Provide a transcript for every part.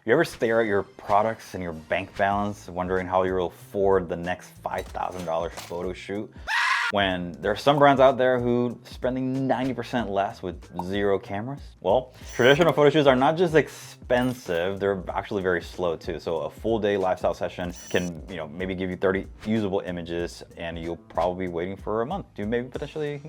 You ever stare at your products and your bank balance, wondering how you'll afford the next $5,000 photo shoot? When there are some brands out there who spending 90% less with 0 cameras? Well, traditional photo shoots are not just expensive, they're actually very slow too. So a full day lifestyle session can, maybe give you 30 usable images, and you'll probably be waiting for a month to maybe potentially,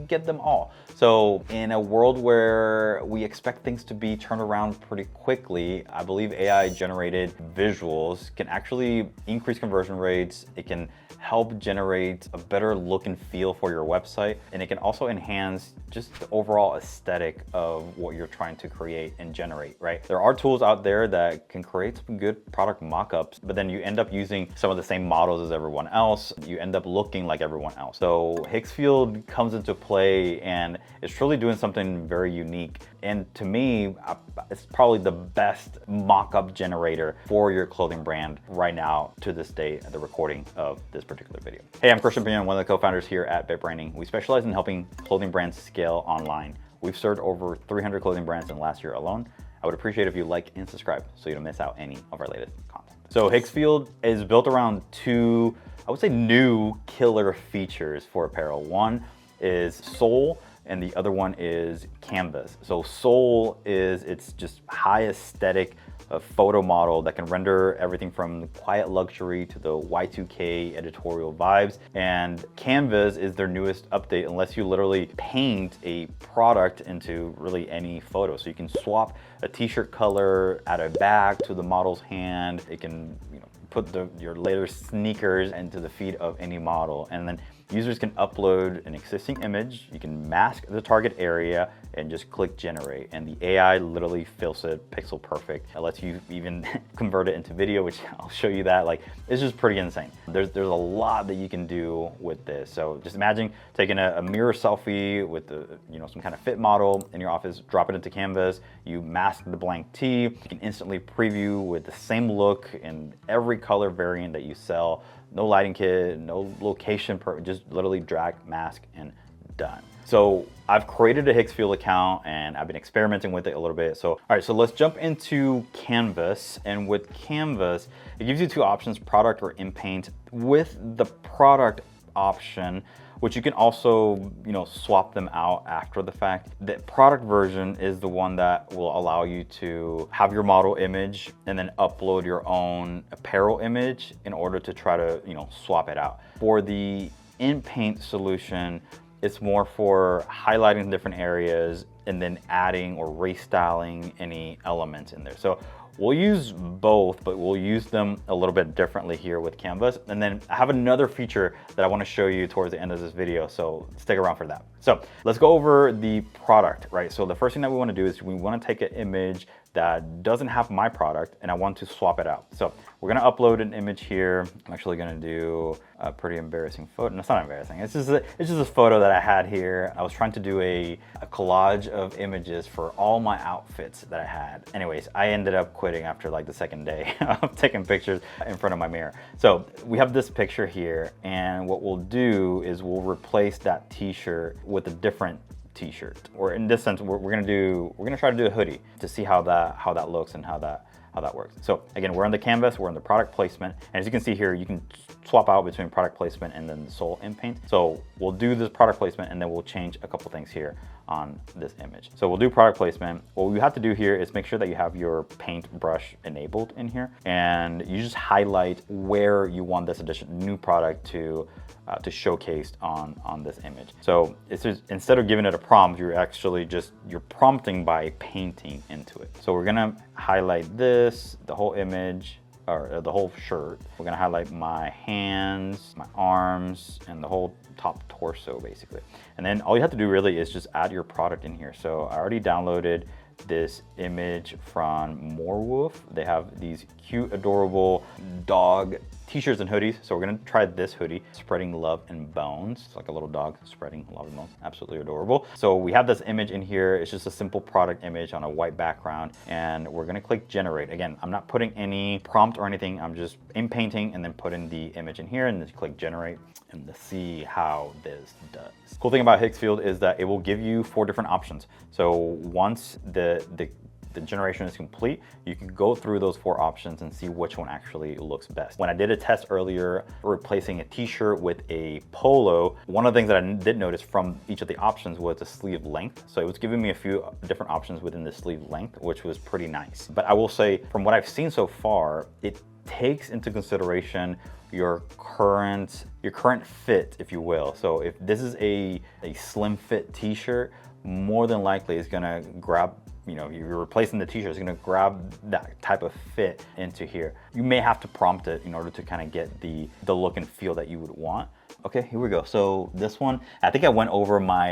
get them all. So in a world where we expect things to be turned around pretty quickly, I believe AI generated visuals can actually increase conversion rates. It can help generate a better look and feel for your website, and it can also enhance just the overall aesthetic of what you're trying to create and generate, right? There are tools out there that can create some good product mock-ups, but then you end up using some of the same models as everyone else. You end up looking like everyone else. So Higgs Field comes into play, and it's truly doing something very unique. And to me, it's probably the best mock-up generator for your clothing brand right now to this day at the recording of this particular video. Hey, I'm Christian Pinion, one of the co-founders here at Bit Branding. We specialize in helping clothing brands scale online. We've served over 300 clothing brands in the last year alone. I would appreciate if you like and subscribe so you don't miss out any of our latest content. So Higgs Field is built around 2, I would say, new killer features for apparel. One is sole, and the other one is canvas. So sole is, it's just high aesthetic photo model that can render everything from quiet luxury to the Y2K editorial vibes. And canvas is their newest update, unless you literally paint a product into really any photo. So you can swap a t-shirt color, add a bag to the model's hand. It can, put your latest sneakers into the feed of any model, and then users can upload an existing image. You can mask the target area and just click generate, and the AI literally fills it pixel perfect. It lets you even convert it into video, which I'll show you that. Like, it's just pretty insane. There's a lot that you can do with this. So just imagine taking a mirror selfie with some kind of fit model in your office, drop it into Canvas, you mask the blank tee, you can instantly preview with the same look in every color variant that you sell. No lighting kit, no location, just literally drag, mask, and done. So I've created a Higgs Field account and I've been experimenting with it a little bit. So, all right, so let's jump into Canvas. And with Canvas, it gives you 2 options, product or inpaint. With the product option, which you can also, swap them out after the fact. The product version is the one that will allow you to have your model image and then upload your own apparel image in order to try to, swap it out. For the inpaint solution, it's more for highlighting different areas and then adding or restyling any elements in there. So we'll use both, but we'll use them a little bit differently here with Canvas. And then I have another feature that I want to show you towards the end of this video, so stick around for that. So let's go over the product, right? So the first thing that we want to do is we want to take an image that doesn't have my product and I want to swap it out. So we're going to upload an image here. I'm actually going to do a pretty embarrassing photo. No, it's not embarrassing. It's just a photo that I had here. I was trying to do a collage of images for all my outfits that I had. Anyways, I ended up quitting after like the second day of taking pictures in front of my mirror. So we have this picture here, and what we'll do is we'll replace that t-shirt with a different t-shirt. Or in this sense, we're gonna try to do a hoodie to see how that looks and how that works. So again, we're on the canvas, we're in the product placement, and as you can see here, you can swap out between product placement and then the sole inpaint. So we'll do this product placement and then we'll change a couple things here on this image. So we'll do product placement. What we have to do here is make sure that you have your paint brush enabled in here, and you just highlight where you want this new product to showcase on this image. So it's just, instead of giving it a prompt, you're prompting by painting into it. So we're gonna highlight this, the whole image, or the whole shirt. We're gonna highlight my hands, my arms, and the whole top torso basically. And then all you have to do really is just add your product in here. So I already downloaded this image from Morewolf. They have these cute, adorable dog t-shirts and hoodies. So we're gonna try this hoodie, Spreading Love and Bones. It's like a little dog spreading love and bones, absolutely adorable. So we have this image in here. It's just a simple product image on a white background, and we're gonna click generate. Again, I'm not putting any prompt or anything. I'm just inpainting and then putting the image in here and then click generate, and let's see how this does. Cool thing about Higgs Field is that it will give you 4 different options. So once the the generation is complete, you can go through those 4 options and see which one actually looks best. When I did a test earlier replacing a t-shirt with a polo, one of the things that I did notice from each of the options was the sleeve length. So it was giving me a few different options within the sleeve length, which was pretty nice. But I will say, from what I've seen so far, it takes into consideration your current fit, if you will. So if this is a slim fit t-shirt, more than likely it's gonna grab, you know, you're replacing the t-shirt, it's gonna grab that type of fit into here. You may have to prompt it in order to kind of get the look and feel that you would want. Okay, here we go. So this one, I think I went over my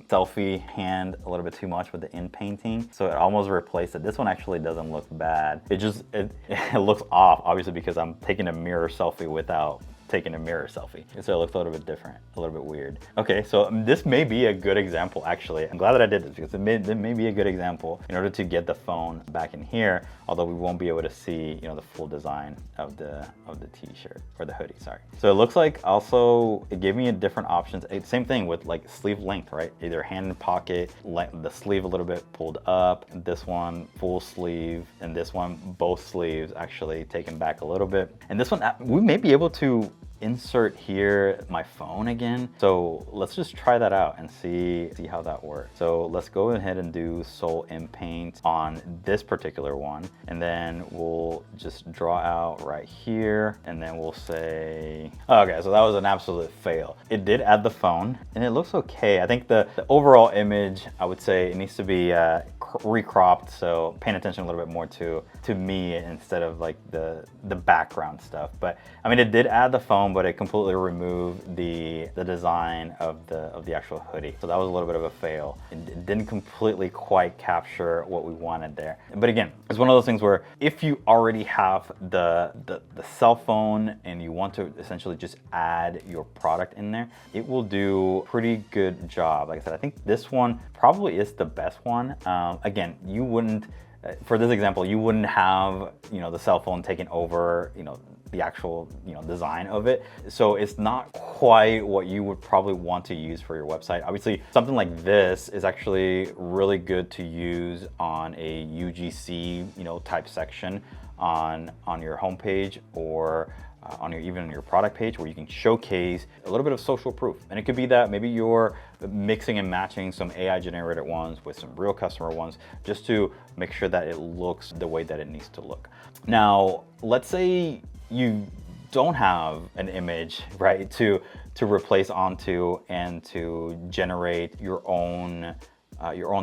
selfie hand a little bit too much with the inpainting, so it almost replaced it. This one actually doesn't look bad. It looks off, obviously, because I'm taking a mirror selfie without taking a mirror selfie. So it looks a little bit different, a little bit weird. Okay, so this may be a good example, actually. I'm glad that I did this because it may be a good example in order to get the phone back in here, although we won't be able to see, you know, the full design of the t-shirt, or the hoodie, sorry. So it looks like also it gave me a different options. Same thing with like sleeve length, right? Either hand in pocket, the sleeve a little bit pulled up, this one full sleeve, and this one both sleeves actually taken back a little bit. And this one, we may be able to insert here my phone again. So let's just try that out and see how that works. So let's go ahead and do Soul Inpaint on this particular one. And then we'll just draw out right here. And then we'll say, okay, so that was an absolute fail. It did add the phone and it looks okay. I think the overall image, I would say it needs to be recropped. So paying attention a little bit more to me instead of like the background stuff. But I mean, it did add the phone, but it completely removed the design of the actual hoodie. So that was a little bit of a fail. It didn't completely quite capture what we wanted there. But again, it's one of those things where if you already have the cell phone and you want to essentially just add your product in there, it will do a pretty good job. Like I said, I think this one probably is the best one. Again, you wouldn't, for this example, you wouldn't have, you know, the cell phone taking over, you know, the actual, you know, design of it. So it's not quite what you would probably want to use for your website. Obviously, something like this is actually really good to use on a UGC, you know, type section on your homepage, or even on your product page, where you can showcase a little bit of social proof. And it could be that maybe you're mixing and matching some AI generated ones with some real customer ones, just to make sure that it looks the way that it needs to look. Now, let's say you don't have an image, right, to replace onto and to generate your own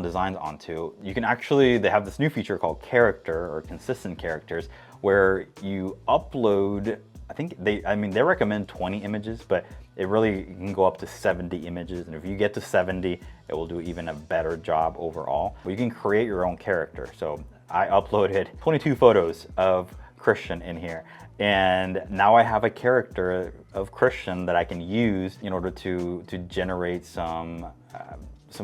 designs onto. You can actually, they have this new feature called character, or consistent characters, where you upload, I mean they recommend 20 images, but it really can go up to 70 images. And if you get to 70, it will do even a better job overall. But you can create your own character. So I uploaded 22 photos of Christian in here. And now I have a character of Christian that I can use in order to generate some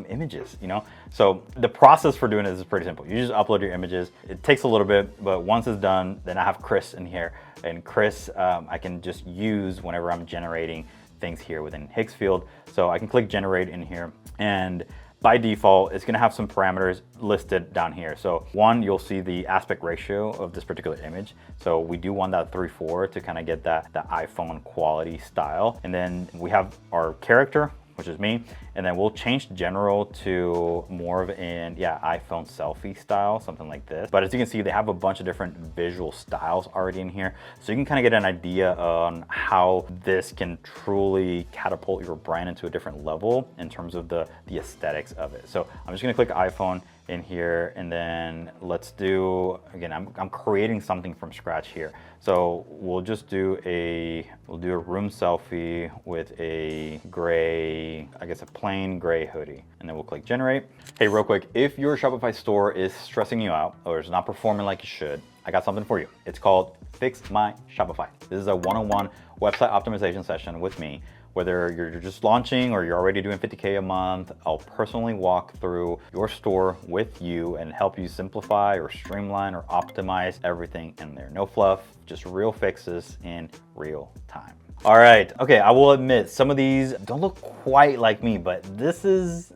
images, you know? So the process for doing this is pretty simple. You just upload your images. It takes a little bit, but once it's done, then I have Chris in here. And Chris, I can just use whenever I'm generating things here within Higgs Field. So I can click generate in here, and by default, it's gonna have some parameters listed down here. So one, you'll see the aspect ratio of this particular image. So we do want that 3:4 to kind of get that iPhone quality style. And then we have our character, which is me. And then we'll change general to more of an, iPhone selfie style, something like this. But as you can see, they have a bunch of different visual styles already in here. So you can kind of get an idea on how this can truly catapult your brand into a different level in terms of the aesthetics of it. So I'm just gonna click iPhone in here, and then let's do, again, I'm creating something from scratch here. So we'll just do a room selfie with a gray, I guess a plain gray hoodie. And then we'll click generate. Hey, real quick, if your Shopify store is stressing you out or is not performing like it should, I got something for you. It's called Fix My Shopify. This is a one-on-one website optimization session with me. Whether you're just launching or you're already doing 50K a month, I'll personally walk through your store with you and help you simplify or streamline or optimize everything in there. No fluff, just real fixes in real time. All right, okay, I will admit some of these don't look quite like me, but this is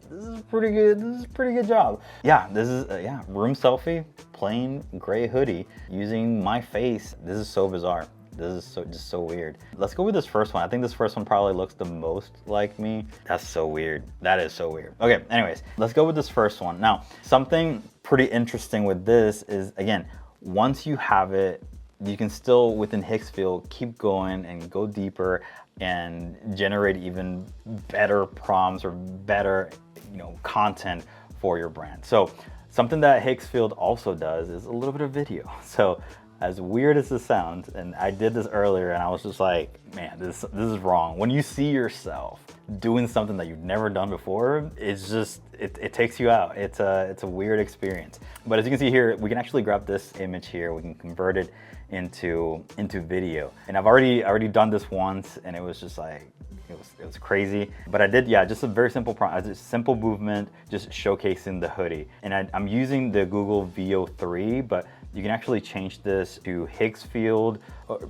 pretty good. This is a pretty good job. Yeah, this is room selfie, plain gray hoodie using my face. This is so bizarre. This is just so weird. Let's go with this first one. I think this first one probably looks the most like me. That's so weird. That is so weird. Okay, anyways, let's go with this first one. Now, something pretty interesting with this is, again, once you have it, you can still, within Higgs Field, keep going and go deeper and generate even better prompts or better, content for your brand. So something that Higgs Field also does is a little bit of video. So as weird as this sounds, and I did this earlier and I was just like, man, this is wrong. When you see yourself doing something that you've never done before, it's just, it takes you out. It's a weird experience. But as you can see here, we can actually grab this image here, we can convert it into video. And I've already done this once and it was just like, it was crazy. But I did, just a very simple prompt, just simple movement, just showcasing the hoodie. And I'm using the Google VO3, but you can actually change this to Higgs Field,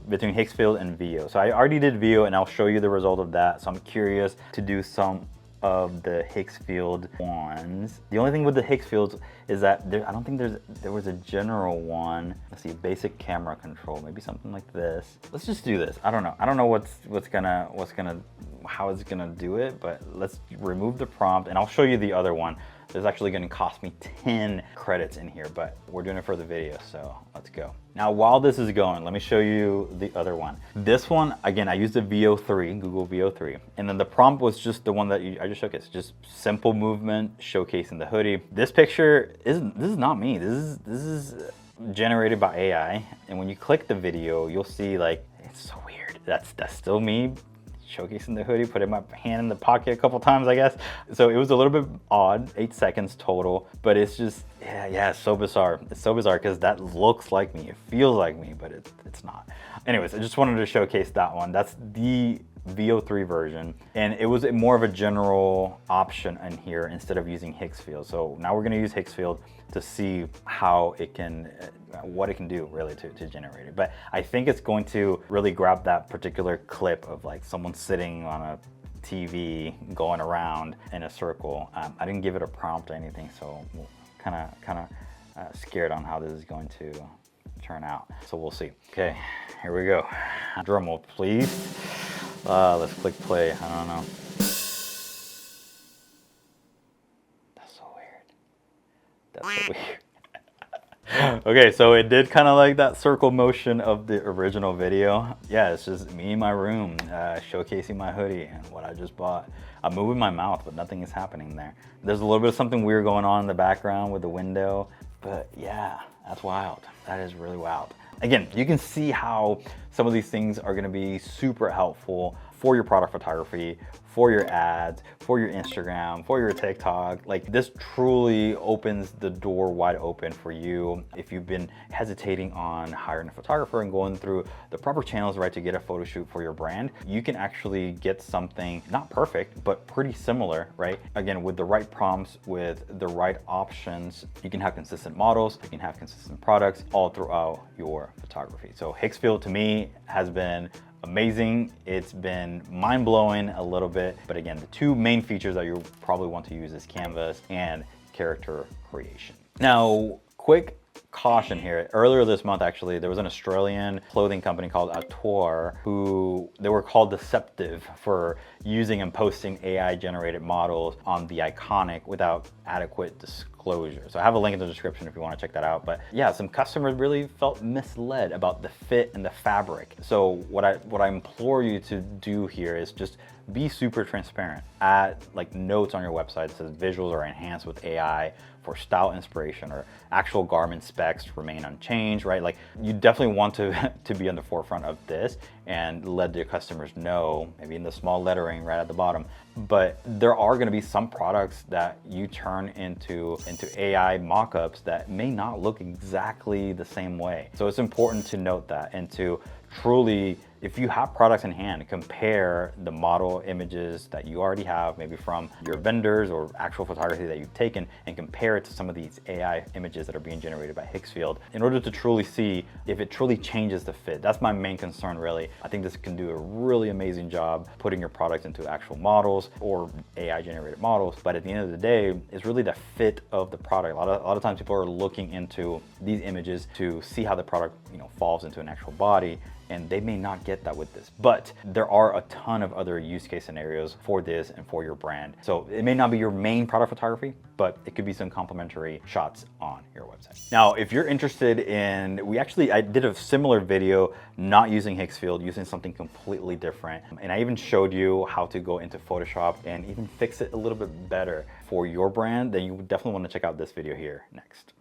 between Higgs Field and VO. So I already did VO and I'll show you the result of that. So I'm curious to do some of the Higgs Field ones. The only thing with the Higgs Fields is that I don't think there was a general one. Let's see, basic camera control, maybe something like this. Let's just do this. I don't know how it's gonna do it, but let's remove the prompt and I'll show you the other one. It's actually gonna cost me 10 credits in here, but we're doing it for the video, so let's go. Now, while this is going, let me show you the other one. This one, again, I used the VO3, Google VO3, and then the prompt was just the one that I just showcased, just simple movement, showcasing the hoodie. This picture, this is not me. This is generated by AI, and when you click the video, you'll see, like, it's so weird. That's still me showcasing the hoodie, putting my hand in the pocket a couple times, I guess. So it was a little bit odd, 8 seconds total, but it's just, it's so bizarre. It's so bizarre because that looks like me, it feels like me, but it's not. Anyways, I just wanted to showcase that one. That's the VO3 version, and it was more of a general option in here instead of using Higgs Field. So now we're gonna use Higgs Field to see how it can, what it can do really to generate it. But I think it's going to really grab that particular clip of like someone sitting on a TV going around in a circle. I didn't give it a prompt or anything, so kind of scared on how this is going to turn out. So we'll see. Okay, here we go. Drum roll, please. Let's click play. I don't know. That's so weird. That's so weird. Okay, so it did kind of like that circle motion of the original video. Yeah, it's just me in my room showcasing my hoodie and what I just bought. I'm moving my mouth, but nothing is happening there. There's a little bit of something weird going on in the background with the window, but yeah, that's wild. That is really wild. Again, you can see how some of these things are gonna be super helpful for your product photography, for your ads, for your Instagram, for your TikTok. Like, this truly opens the door wide open for you. If you've been hesitating on hiring a photographer and going through the proper channels, right, to get a photo shoot for your brand, you can actually get something not perfect, but pretty similar, right? Again, with the right prompts, with the right options, you can have consistent models, you can have consistent products all throughout your photography. So Higgs Field to me has been amazing. It's been mind-blowing a little bit, but again, the two main features that you probably want to use is canvas and character creation. Now, quick caution here. Earlier this month, actually, there was an Australian clothing company called Ator who they were called deceptive for using and posting AI generated models on the Iconic without adequate disclosure. So I have a link in the description if you want to check that out. But yeah, some customers really felt misled about the fit and the fabric. So what I implore you to do here is just be super transparent. Add like notes on your website that says visuals are enhanced with AI for style inspiration, or actual garment specs remain unchanged, right? Like, you definitely want to be on the forefront of this and let your customers know, maybe in the small lettering right at the bottom. But there are gonna be some products that you turn into AI mockups that may not look exactly the same way. So it's important to note that and to truly, if you have products in hand, compare the model images that you already have, maybe from your vendors or actual photography that you've taken, and compare it to some of these AI images that are being generated by Higgs Field in order to truly see if it truly changes the fit. That's my main concern, really. I think this can do a really amazing job putting your products into actual models or AI generated models. But at the end of the day, it's really the fit of the product. A lot of times people are looking into these images to see how the product, falls into an actual body, and they may not get that with this. But there are a ton of other use case scenarios for this and for your brand. So it may not be your main product photography, but it could be some complementary shots on your website. Now, if you're interested in, I did a similar video not using Higgs Field, using something completely different. And I even showed you how to go into Photoshop and even fix it a little bit better for your brand. Then you definitely want to check out this video here next.